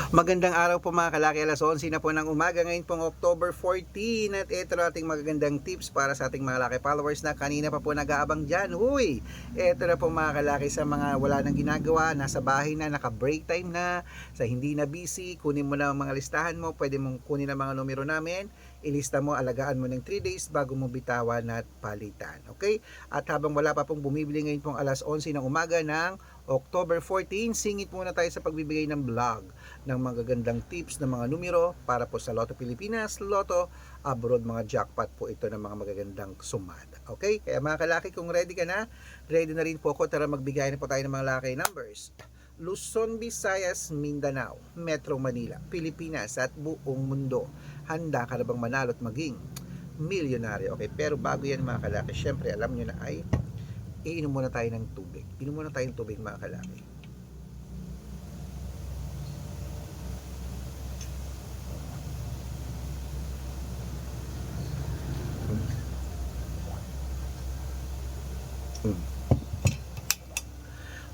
Magandang araw po mga kalaki, alas 11 na po ng umaga ngayon pong October 14 at ito na ating magagandang tips para sa ating mga kalaki followers na kanina pa po nag-aabang dyan. Huy! Ito na po mga kalaki sa mga wala nang ginagawa, nasa bahay na, naka-break time na, sa hindi na busy, kunin mo na ang mga listahan mo, pwede mong kunin ang mga numero namin, ilista mo, alagaan mo ng 3 days bago mo bitawan at palitan. Okay? At habang wala pa pong bumibili ngayon pong alas 11 ng umaga ng October 14, singit muna tayo sa pagbibigay ng vlog ng magagandang tips ng mga numero para po sa Lotto Pilipinas, Lotto Abroad, mga jackpot po ito ng mga magagandang sumada. Okay? Kaya mga kalaki, kung ready ka na, ready na rin po ako. Tara magbigay na po tayo ng mga lucky numbers. Luzon, Visayas, Mindanao, Metro Manila, Pilipinas at buong mundo. Handa ka na bang manalo at maging milyonaryo? Okay, pero bago yan mga kalaki, syempre alam nyo na ay iinom muna tayo ng tubig. Inom muna tayo ng tubig mga kalaki.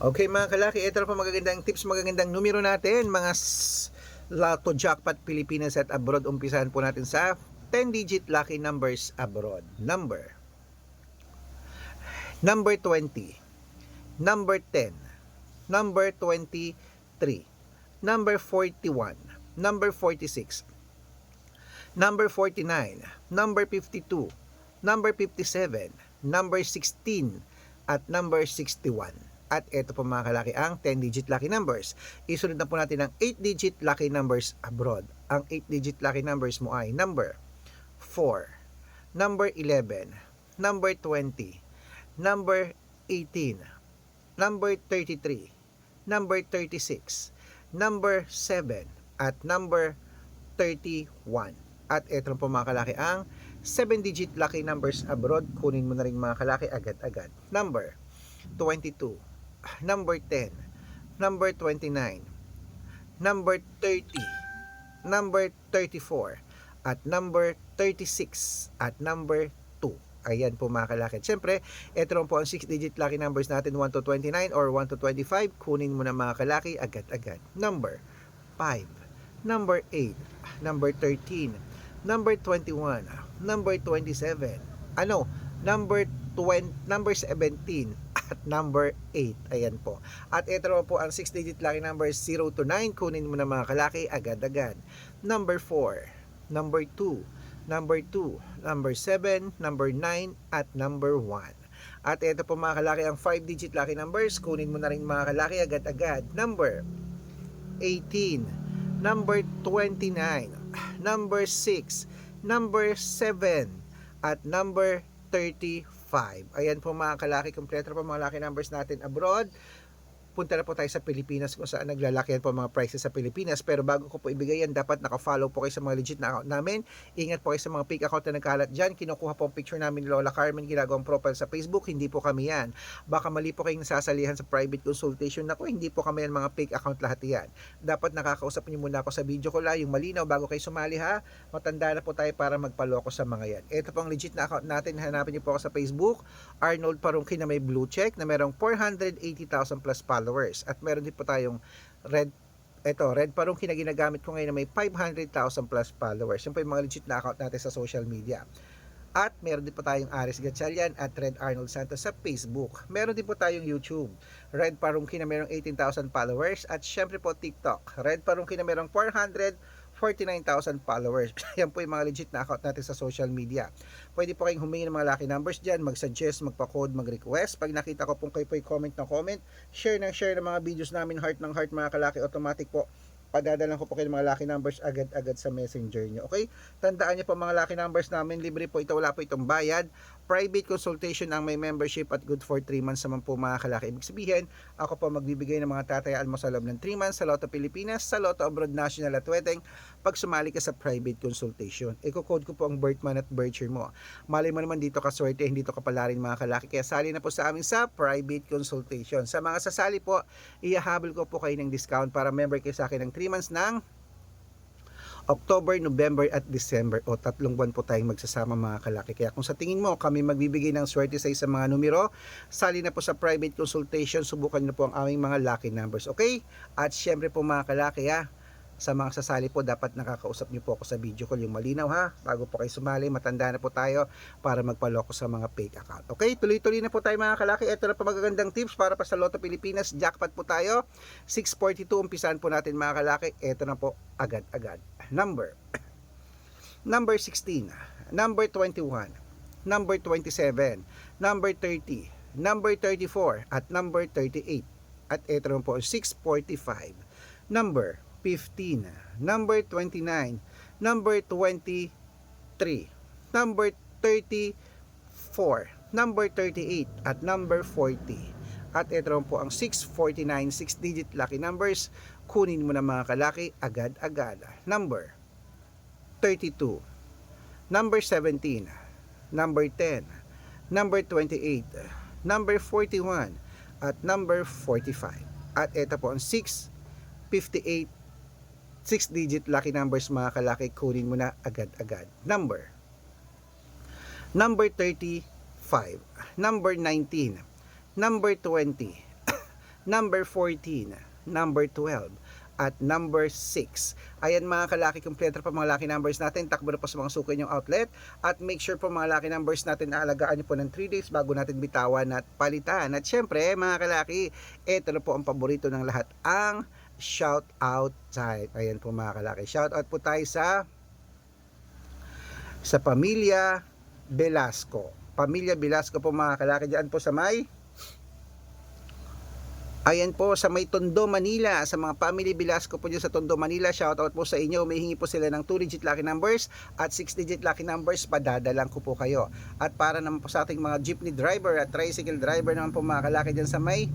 Okay mga kalaki, ito na po magagandang tips, magagandang numero natin, mga Lotto Jackpot Pilipinas at Abroad. Umpisahan po natin sa 10-digit lucky numbers abroad. Number 20, number 10, number 23, number 41, number 46, number 49, number 52, number 57, number 16, at number 61. At ito po mga kalaki ang 10-digit lucky numbers. Isunod na po natin ang 8-digit lucky numbers abroad. Ang 8-digit lucky numbers mo ay number 4, number 11, number 20, number 18, number 33, number 36, number 7, at number 31. At ito po mga kalaki ang 7-digit lucky numbers abroad. Kunin mo na rin mga kalaki agad-agad. Number 22, number 10, number 29, number 30, number 34, at number 36, at number 2. Ayan po mga kalaki. Siyempre, ito rin po ang 6-digit lucky numbers natin, 1 to 29 or 1 to 25. Kunin mo na mga kalaki agad-agad. Number 5, number 8, number 13, number 21, number 27, number 20, number 17, at number 8. Ayan po. At ito po ang 6-digit lucky numbers 0 to 9. Kunin mo na mga kalaki agad-agad. Number 4, number 2, number 2, number 7, number 9, at number 1. At ito po mga kalaki ang 5-digit lucky numbers. Kunin mo na rin mga kalaki agad-agad. Number 18, number 29, number 6, number 7, at number 35. Ayan po mga kalaki, kompleto po mga lucky numbers natin abroad. Punta na po tayo sa Pilipinas kung saan naglalakihan po mga prices sa Pilipinas. Pero bago ko po ibigay yan, dapat naka-follow po kayo sa mga legit na account namin. Ingat po kayo sa mga fake account na nagkalat dyan. Kinukuha po ang picture namin ni Lola Carmen, ginagawang profile sa Facebook. Hindi po kami yan. Baka mali po kayong nasasalihan sa private consultation. Naku, hindi po kami yan, mga fake account lahat yan. Dapat nakakausap niyo muna ako sa video ko lang, yung malinaw bago kayo sumali ha. Matanda na po tayo para magpaloko sa mga yan. Ito po ang legit na account natin. Hanapin niyo po ako sa Facebook, Arnold Parungki na may blue check na merong 480,000 plus followers. At meron din po tayong red Parungki na ginagamit ko ngayon na may 500,000 plus followers. Yan po yung mga legit na account natin sa social media. At meron din po tayong Aris Gatchalian at Red Arnold Santos sa Facebook. Meron din po tayong YouTube, Red Parungki na merong 18,000 followers. At syempre po TikTok, Red Parungki na merong 449,000 followers. Yan po yung mga legit na account natin sa social media. Pwede po kayong humingi ng mga lucky numbers dyan, mag-suggest, magpa-code, mag-request. Pag nakita ko pong kayo po yung comment ng comment, share ng mga videos namin, heart ng heart mga kalaki, automatic po padadalan ko po kayo ng mga lucky numbers agad-agad sa messenger nyo. Okay? Tandaan nyo po mga lucky numbers namin, libre po ito, wala po itong bayad. Private consultation ang may membership at good for 3 months naman po mga kalaki. Ibig sabihin, ako po magbibigay ng mga tatayaan mo sa loob ng 3 months sa Lotto Pilipinas, sa Lotto Abroad National at Weteng pag sumali ka sa private consultation. Iko-code ko po ang birth month at birth year mo. Malay mo naman dito ka swerte, hindi to kapala rin mga kalaki. Kaya sali na po sa amin sa private consultation. Sa mga sasali po, ihahabol ko po kayo ng discount para member kayo sa akin ng 3 months ng October, November at December, o 3 buwan po tayong magsasama mga kalaki. Kaya kung sa tingin mo kami magbibigay ng swerte sa isang mga numero, sali na po sa private consultation, subukan na po ang aming mga lucky numbers, okay? At syempre po mga kalaki Sa mga sasali po, dapat nakakausap niyo po ako sa video call, yung malinaw ha, bago po kayo sumali. Matanda na po tayo para magpaloko sa mga fake account. Okay, tuloy-tuloy na po tayo mga kalaki. Ito na po magagandang tips para pa sa Lotto Pilipinas. Jackpot po tayo. 642, umpisahan po natin mga kalaki. Ito na po agad-agad. Number 16, number 21, number 27, number 30, number 34, at number 38. At ito naman po 645, number 15, number 29, number 23, number 34, number 38, at number 40. At ito naman po ang 649, 6-digit lucky numbers. Kunin mo na mga kalaki agad-agad. Number 32, number 17, number 10, number 28, number 41, at number 45. At ito po ang 658, 6-digit lucky numbers mga kalaki. Kunin mo na agad-agad. Number 35, number 19, number 20, number 14, number 12, at number 6. Ayan mga kalaki, kompleto pa mga lucky numbers natin. Takbo na po sa mga suki yung outlet. At make sure po mga lucky numbers natin na alagaan nyo po ng 3 days bago natin bitawan at palitan. At syempre mga kalaki, ito na po ang paborito ng lahat, ang shout out time. Ayan po mga kalaki, shout out po tayo sa pamilya Velasco. Pamilya Velasco po mga kalaki, dyan po sa may sa may Tondo, Manila. Sa mga family Velasco po dyan sa Tondo, Manila, shoutout po sa inyo. Humihingi po sila ng 2-digit lucky numbers at 6-digit lucky numbers. Padadalang ko po kayo. At para naman po sa ating mga jeepney driver at tricycle driver naman po mga kalaki dyan sa may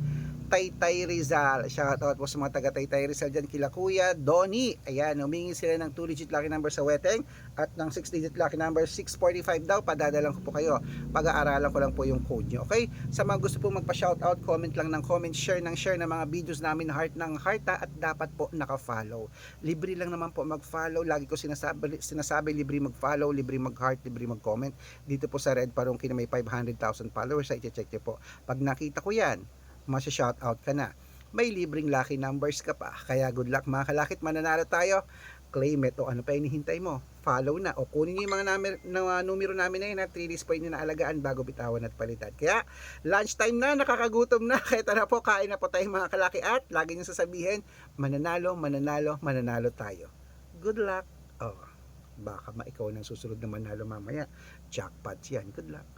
Taytay Rizal. Shoutout po sa mga taga Taytay Rizal dyan kila Kuya Donnie. Ayan, humingi sila ng 2-digit lucky number sa Weteng at ng 6-digit lucky number 645 daw. Padadalang ko po kayo. Pag-aaralan ko lang po yung code nyo. Okay? Sa mga gusto po magpa-shoutout, comment lang ng comment, share ng mga videos namin, heart ng heart, at dapat po naka-follow. Libre lang naman po mag-follow. Lagi ko sinasabi libre mag-follow, libre mag-heart, libre mag-comment. Dito po sa Red Parungki na may 500,000 followers, ay i-check nyo po. Pag nakita ko yan, masya-shoutout ka na. May libreng lucky numbers ka pa. Kaya good luck mga kalakit, mananalo tayo. Claim it. O ano pa hinihintay mo? Follow na. O kunin niyo yung mga numero namin na yun. 3 days po yun na alagaan bago bitawan at palitan. Kaya lunchtime na, nakakagutom na. Kaya tara po, kain na po tayo mga kalaki. At lagi niyo sasabihin, mananalo, mananalo, mananalo tayo. Good luck. Baka ikaw nang susunod na manalo mamaya. Jackpot yan. Good luck.